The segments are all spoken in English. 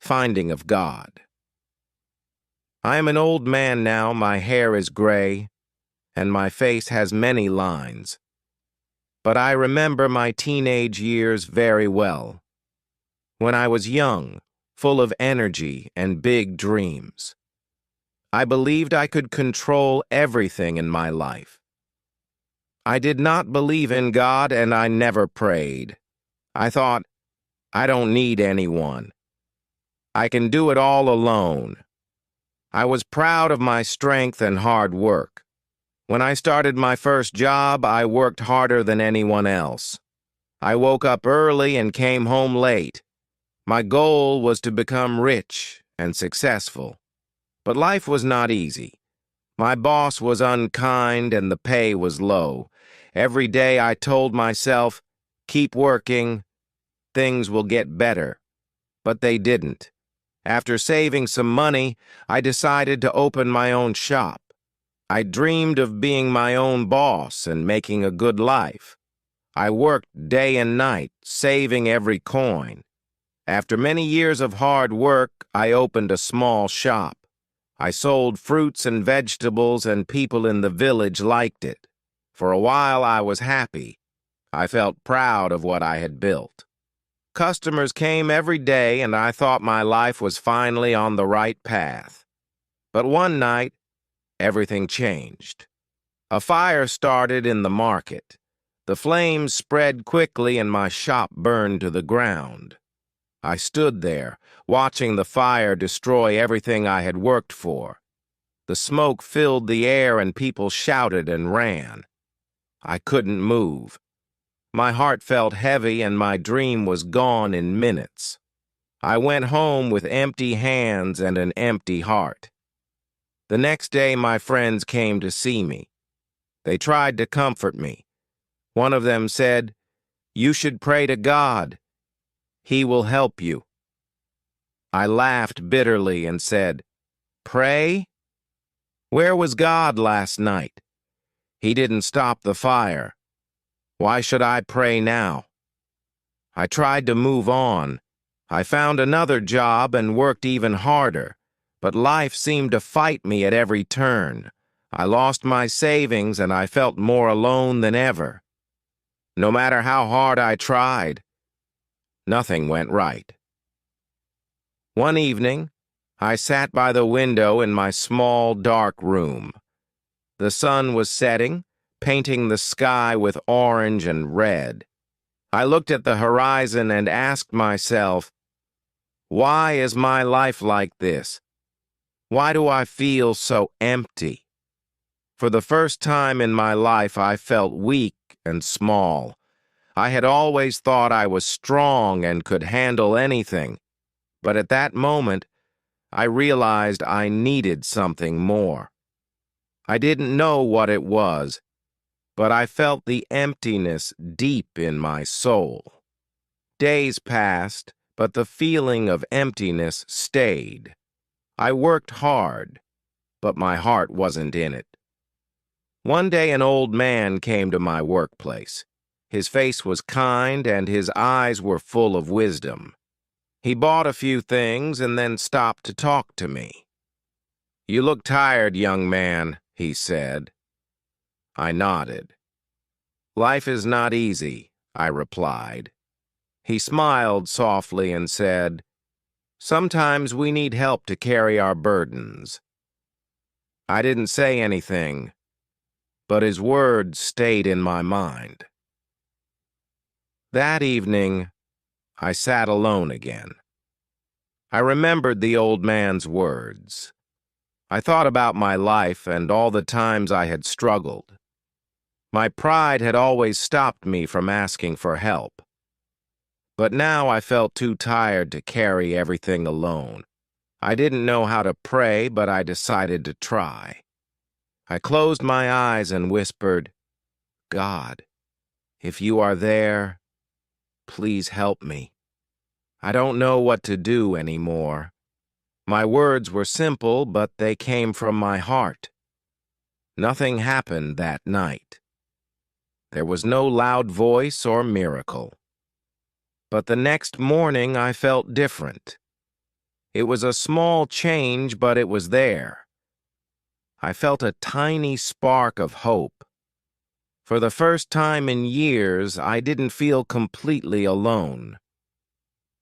Finding of God. I am an old man now, my hair is gray, and my face has many lines. But I remember my teenage years very well, when I was young, full of energy and big dreams. I believed I could control everything in my life. I did not believe in God, and I never prayed. I thought, I don't need anyone. I can do it all alone. I was proud of my strength and hard work. When I started my first job, I worked harder than anyone else. I woke up early and came home late. My goal was to become rich and successful. But life was not easy. My boss was unkind and the pay was low. Every day I told myself, keep working, things will get better. But they didn't. After saving some money, I decided to open my own shop. I dreamed of being my own boss and making a good life. I worked day and night, saving every coin. After many years of hard work, I opened a small shop. I sold fruits and vegetables, and people in the village liked it. For a while, I was happy. I felt proud of what I had built. Customers came every day, and I thought my life was finally on the right path. But one night, everything changed. A fire started in the market. The flames spread quickly, and my shop burned to the ground. I stood there, watching the fire destroy everything I had worked for. The smoke filled the air, and people shouted and ran. I couldn't move. My heart felt heavy, and my dream was gone in minutes. I went home with empty hands and an empty heart. The next day, my friends came to see me. They tried to comfort me. One of them said, "You should pray to God. He will help you." I laughed bitterly and said, "Pray? Where was God last night? He didn't stop the fire. Why should I pray now?" I tried to move on. I found another job and worked even harder, but life seemed to fight me at every turn. I lost my savings, and I felt more alone than ever. No matter how hard I tried, nothing went right. One evening, I sat by the window in my small, dark room. The sun was setting, painting the sky with orange and red. I looked at the horizon and asked myself, why is my life like this? Why do I feel so empty? For the first time in my life, I felt weak and small. I had always thought I was strong and could handle anything, but at that moment, I realized I needed something more. I didn't know what it was, but I felt the emptiness deep in my soul. Days passed, but the feeling of emptiness stayed. I worked hard, but my heart wasn't in it. One day an old man came to my workplace. His face was kind and his eyes were full of wisdom. He bought a few things and then stopped to talk to me. "You look tired, young man," he said. I nodded. "Life is not easy," I replied. He smiled softly and said, "Sometimes we need help to carry our burdens." I didn't say anything, but his words stayed in my mind. That evening, I sat alone again. I remembered the old man's words. I thought about my life and all the times I had struggled. My pride had always stopped me from asking for help. But now I felt too tired to carry everything alone. I didn't know how to pray, but I decided to try. I closed my eyes and whispered, "God, if you are there, please help me. I don't know what to do anymore." My words were simple, but they came from my heart. Nothing happened that night. There was no loud voice or miracle. But the next morning I felt different. It was a small change, but it was there. I felt a tiny spark of hope. For the first time in years, I didn't feel completely alone.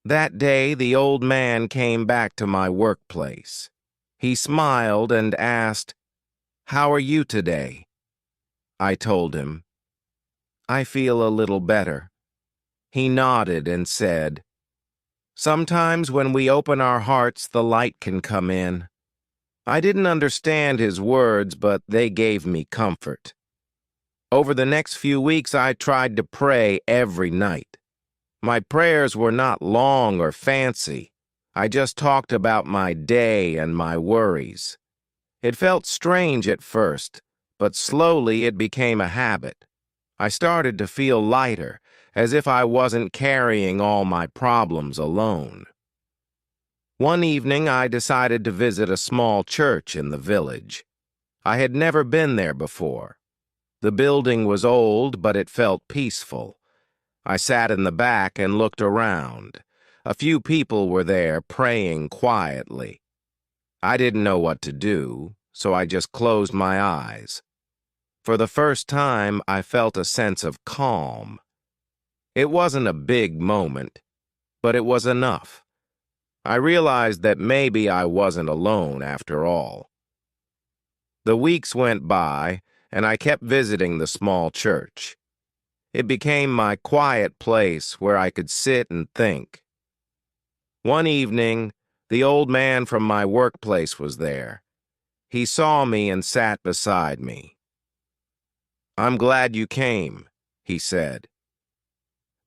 That day, the old man came back to my workplace. He smiled and asked, "How are you today?" I told him, "I feel a little better." He nodded and said, "Sometimes when we open our hearts, the light can come in." I didn't understand his words, but they gave me comfort. Over the next few weeks, I tried to pray every night. My prayers were not long or fancy. I just talked about my day and my worries. It felt strange at first, but slowly it became a habit. I started to feel lighter, as if I wasn't carrying all my problems alone. One evening, I decided to visit a small church in the village. I had never been there before. The building was old, but it felt peaceful. I sat in the back and looked around. A few people were there praying quietly. I didn't know what to do, so I just closed my eyes. For the first time, I felt a sense of calm. It wasn't a big moment, but it was enough. I realized that maybe I wasn't alone after all. The weeks went by, and I kept visiting the small church. It became my quiet place where I could sit and think. One evening, the old man from my workplace was there. He saw me and sat beside me. "I'm glad you came," he said.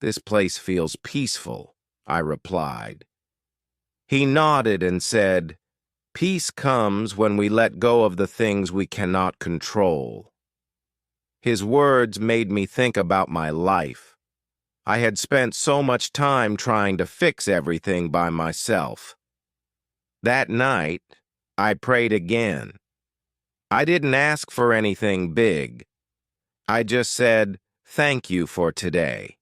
"This place feels peaceful," I replied. He nodded and said, "Peace comes when we let go of the things we cannot control." His words made me think about my life. I had spent so much time trying to fix everything by myself. That night, I prayed again. I didn't ask for anything big. I just said, "Thank you for today."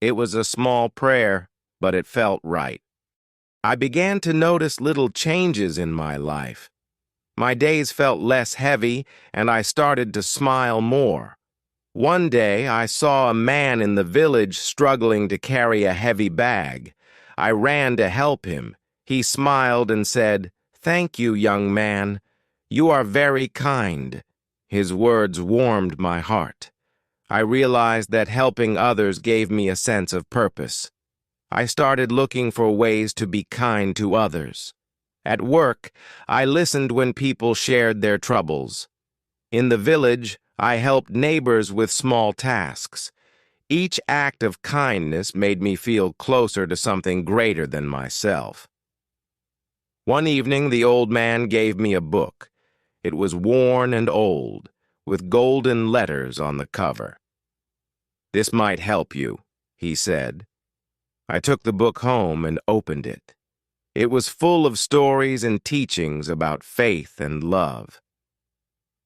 It was a small prayer, but it felt right. I began to notice little changes in my life. My days felt less heavy, and I started to smile more. One day, I saw a man in the village struggling to carry a heavy bag. I ran to help him. He smiled and said, "Thank you, young man. You are very kind." His words warmed my heart. I realized that helping others gave me a sense of purpose. I started looking for ways to be kind to others. At work, I listened when people shared their troubles. In the village, I helped neighbors with small tasks. Each act of kindness made me feel closer to something greater than myself. One evening, the old man gave me a book. It was worn and old, with golden letters on the cover. "This might help you," he said. I took the book home and opened it. It was full of stories and teachings about faith and love.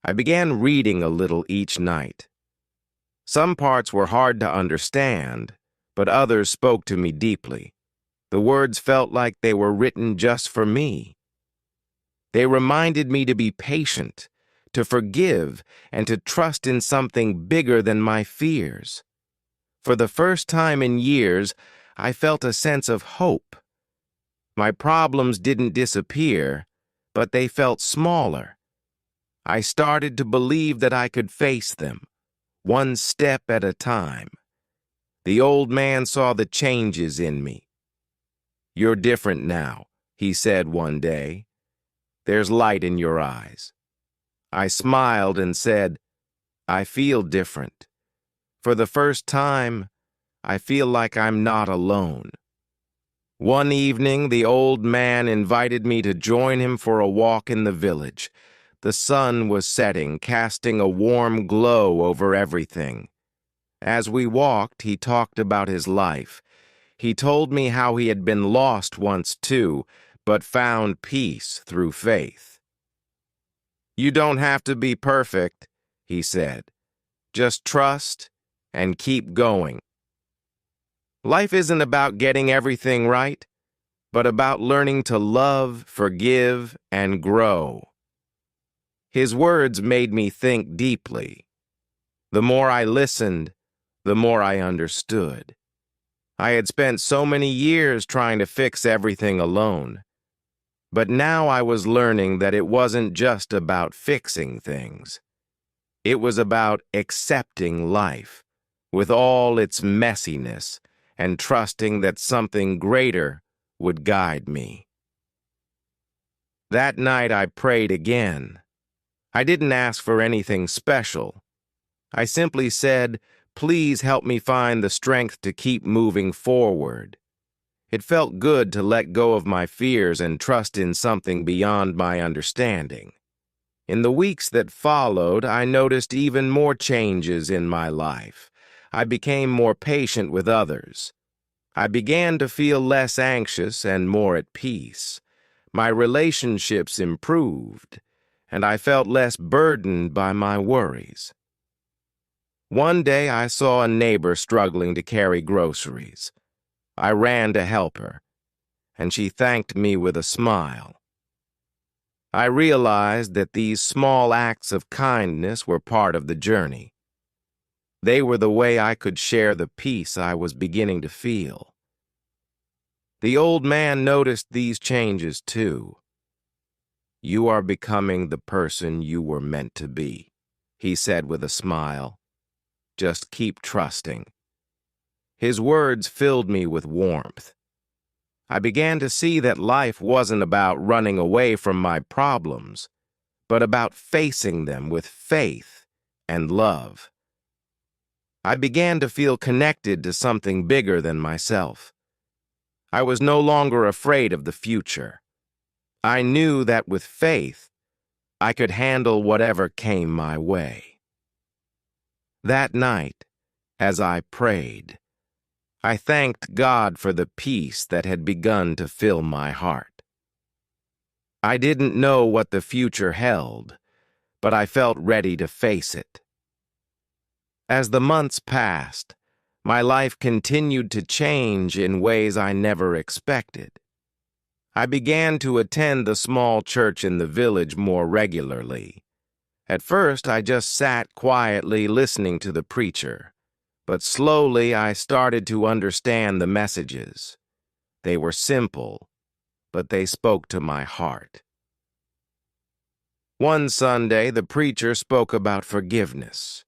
I began reading a little each night. Some parts were hard to understand, but others spoke to me deeply. The words felt like they were written just for me. They reminded me to be patient, to forgive, and to trust in something bigger than my fears. For the first time in years, I felt a sense of hope. My problems didn't disappear, but they felt smaller. I started to believe that I could face them, one step at a time. The old man saw the changes in me. "You're different now," he said one day. "There's light in your eyes." I smiled and said, "I feel different. For the first time, I feel like I'm not alone." One evening, the old man invited me to join him for a walk in the village. The sun was setting, casting a warm glow over everything. As we walked, he talked about his life. He told me how he had been lost once too, but found peace through faith. "You don't have to be perfect," he said. "Just trust and keep going. Life isn't about getting everything right, but about learning to love, forgive, and grow. His words made me think deeply. The more I listened, the more I understood. I had spent so many years trying to fix everything alone. But now I was learning that it wasn't just about fixing things. It was about accepting life, with all its messiness, and trusting that something greater would guide me. That night I prayed again. I didn't ask for anything special. I simply said, "Please help me find the strength to keep moving forward." It felt good to let go of my fears and trust in something beyond my understanding. In the weeks that followed, I noticed even more changes in my life. I became more patient with others. I began to feel less anxious and more at peace. My relationships improved, and I felt less burdened by my worries. One day I saw a neighbor struggling to carry groceries. I ran to help her, and she thanked me with a smile. I realized that these small acts of kindness were part of the journey. They were the way I could share the peace I was beginning to feel. The old man noticed these changes too. "You are becoming the person you were meant to be," he said with a smile. "Just keep trusting." His words filled me with warmth. I began to see that life wasn't about running away from my problems, but about facing them with faith and love. I began to feel connected to something bigger than myself. I was no longer afraid of the future. I knew that with faith, I could handle whatever came my way. That night, as I prayed, I thanked God for the peace that had begun to fill my heart. I didn't know what the future held, but I felt ready to face it. As the months passed, my life continued to change in ways I never expected. I began to attend the small church in the village more regularly. At first, I just sat quietly listening to the preacher. But slowly I started to understand the messages. They were simple, but they spoke to my heart. One Sunday, the preacher spoke about forgiveness.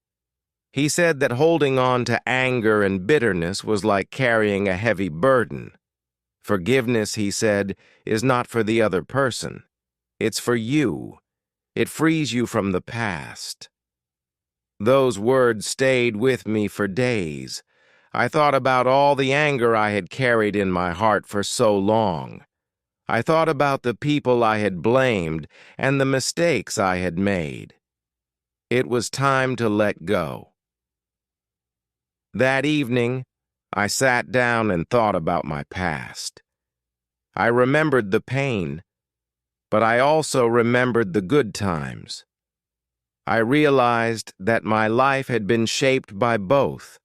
He said that holding on to anger and bitterness was like carrying a heavy burden. Forgiveness, he said, is not for the other person. It's for you. It frees you from the past. Those words stayed with me for days. I thought about all the anger I had carried in my heart for so long. I thought about the people I had blamed and the mistakes I had made. It was time to let go. That evening, I sat down and thought about my past. I remembered the pain, but I also remembered the good times. I realized that my life had been shaped by both.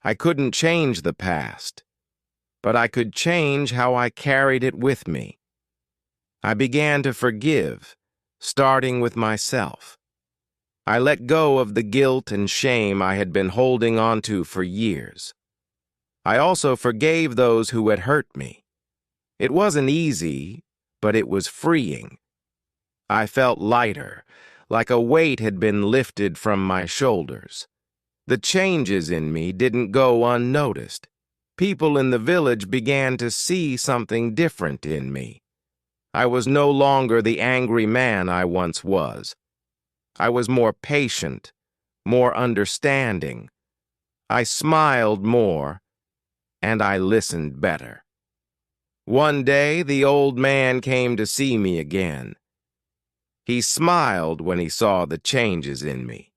I couldn't change the past, but I could change how I carried it with me. I began to forgive, starting with myself. I let go of the guilt and shame I had been holding on to for years. I also forgave those who had hurt me. It wasn't easy, but it was freeing. I felt lighter, like a weight had been lifted from my shoulders. The changes in me didn't go unnoticed. People in the village began to see something different in me. I was no longer the angry man I once was. I was more patient, more understanding. I smiled more, and I listened better. One day, the old man came to see me again. He smiled when he saw the changes in me.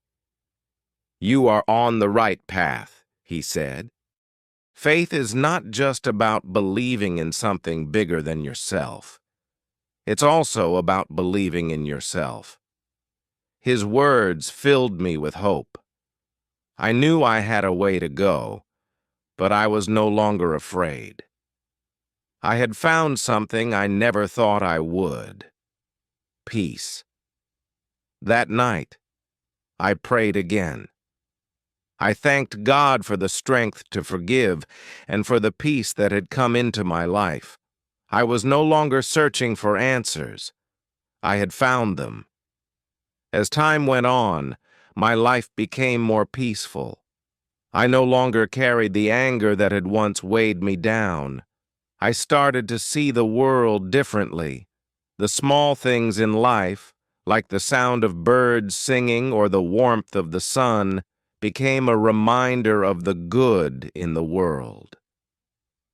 "You are on the right path," he said. "Faith is not just about believing in something bigger than yourself. It's also about believing in yourself." His words filled me with hope. I knew I had a way to go, but I was no longer afraid. I had found something I never thought I would. Peace. That night, I prayed again. I thanked God for the strength to forgive and for the peace that had come into my life. I was no longer searching for answers. I had found them. As time went on, my life became more peaceful. I no longer carried the anger that had once weighed me down. I started to see the world differently. The small things in life, like the sound of birds singing or the warmth of the sun, became a reminder of the good in the world.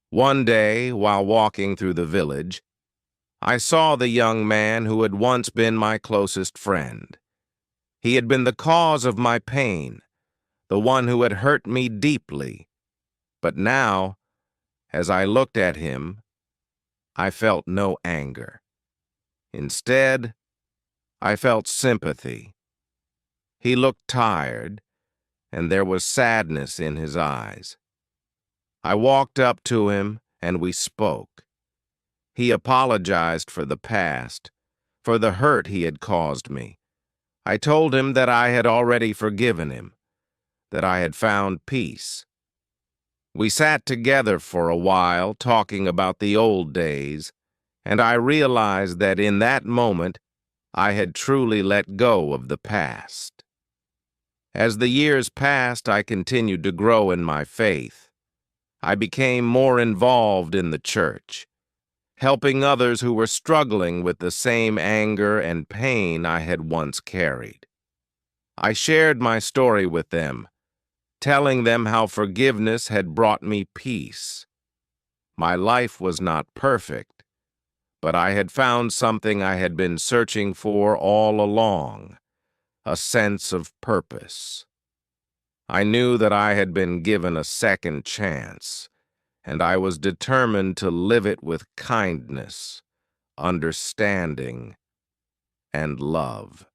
One day, while walking through the village, I saw the young man who had once been my closest friend. He had been the cause of my pain, the one who had hurt me deeply. But now, as I looked at him, I felt no anger. Instead, I felt sympathy. He looked tired, and there was sadness in his eyes. I walked up to him, and we spoke. He apologized for the past, for the hurt he had caused me. I told him that I had already forgiven him, that I had found peace. We sat together for a while, talking about the old days, and I realized that in that moment, I had truly let go of the past. As the years passed, I continued to grow in my faith. I became more involved in the church, helping others who were struggling with the same anger and pain I had once carried. I shared my story with them, telling them how forgiveness had brought me peace. My life was not perfect, but I had found something I had been searching for all along, a sense of purpose. I knew that I had been given a second chance, and I was determined to live it with kindness, understanding, and love.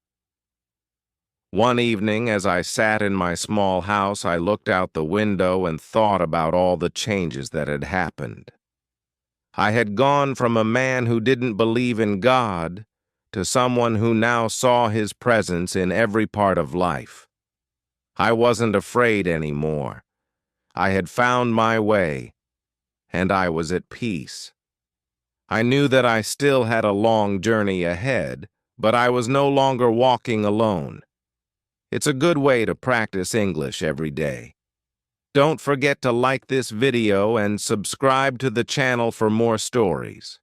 One evening, as I sat in my small house, I looked out the window and thought about all the changes that had happened. I had gone from a man who didn't believe in God to someone who now saw His presence in every part of life. I wasn't afraid anymore. I had found my way, and I was at peace. I knew that I still had a long journey ahead, but I was no longer walking alone. It's a good way to practice English every day. Don't forget to like this video and subscribe to the channel for more stories.